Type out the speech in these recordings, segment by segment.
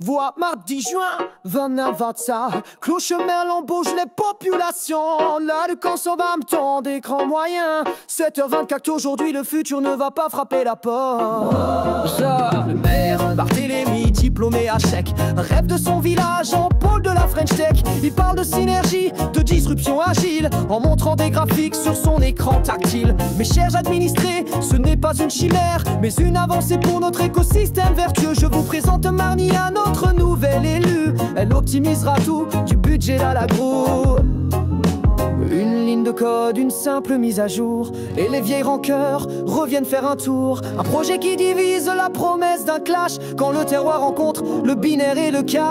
Voix mardi juin, 29-25. Clochemerle embauche les populations. Là, le consomme d'écran moyen. 7h24 aujourd'hui, le futur ne va pas frapper la porte. Le maire, Barthélémy, diplômé à chèque, rêve de son village en pôle de la French Tech. Il parle de synergie, de disruption agile, en montrant des graphiques sur son écran tactile. Mes chers administrés, ce n'est pas une chimère, mais une avancée pour notre écosystème vertueux. Je vous présente Marnie, à notre nouvelle élue. Elle optimisera tout, du budget à l'agro. Une ligne de code, une simple mise à jour, et les vieilles rancœurs reviennent faire un tour. Un projet qui divise, la promesse d'un clash, quand le terroir rencontre le binaire et le cash.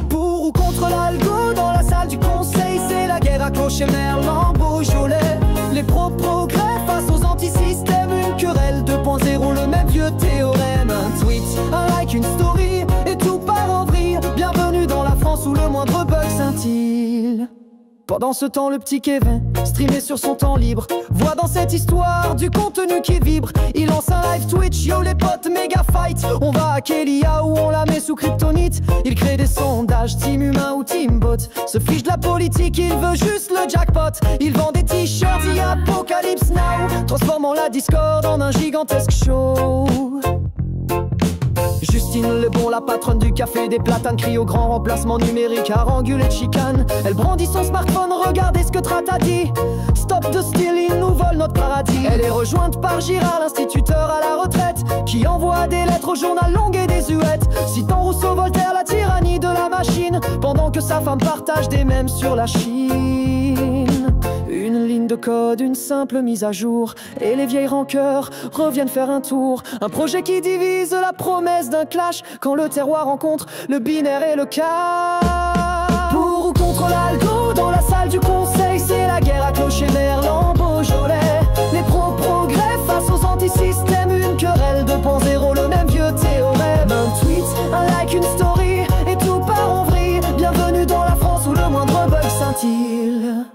Pour ou contre l'algo, dans la salle du conseil, c'est la guerre à Clochemerle en Beaujolais. Les pro-progrès face aux anti-systèmes, une querelle 2.0, le même vieux théorème. Un tweet, un like, une story, et tout part en vrille. Bienvenue dans la France où le moindre bug scintille. Pendant ce temps, le petit Kevin, streamé sur son temps libre, voit dans cette histoire du contenu qui vibre. Il lance un live Twitch, yo les potes, méga fight. On va à Kelia où on la met sous kryptonite. Il crée des sondages, team humain ou team bot. Se fiche de la politique, il veut juste le jackpot. Il vend des t-shirts, y a Apocalypse Now, transformant la Discord en un gigantesque show. Justine le bon, la patronne du café des platanes, crie au grand remplacement numérique, harangue et chicane. Elle brandit son smartphone, regardez ce que Trat a dit. Stop de style, il nous vole notre paradis. Elle est rejointe par Girard, l'instituteur à la retraite, qui envoie des lettres au journal longues et désuètes, citant Rousseau, Voltaire, la tyrannie de la machine, pendant que sa femme partage des mèmes sur la Chine. Une ligne de code, une simple mise à jour, et les vieilles rancœurs reviennent faire un tour. Un projet qui divise, la promesse d'un clash, quand le terroir rencontre le binaire et le cash. Pour ou contre l'algo, dans la salle du conseil, c'est la guerre à Clochemerle en Beaujolais. Les pro-progrès face aux anti-systèmes, une querelle 2.0, le même vieux théorème. Un tweet, un like, une story, et tout part en vrille. Bienvenue dans la France où le moindre bug scintille.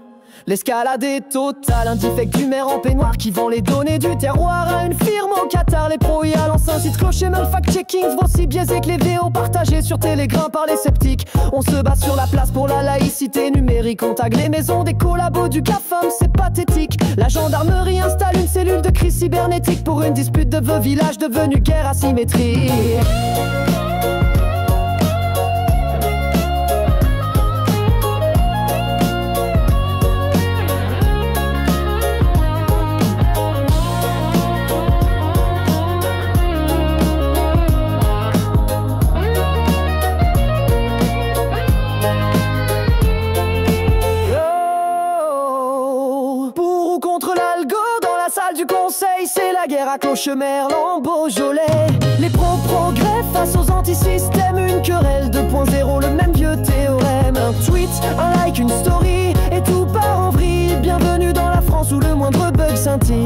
L'escalade est totale, un defect du maire en peignoir qui vend les données du terroir à une firme au Qatar. Les pros y lancent un site Clochemerle fact-checking, aussi biaisé que les vidéos partagées sur Telegram par les sceptiques. On se bat sur la place pour la laïcité numérique. On tag les maisons des collabos du GAFAM, c'est pathétique. La gendarmerie installe une cellule de crise cybernétique pour une dispute de vieux village devenu guerre asymétrique. Du conseil, c'est la guerre à Clochemerle en Beaujolais. Les pro-progrès face aux anti-systèmes, une querelle 2.0, le même vieux théorème. Un tweet, un like, une story, et tout part en vrille. Bienvenue dans la France où le moindre bug scintille.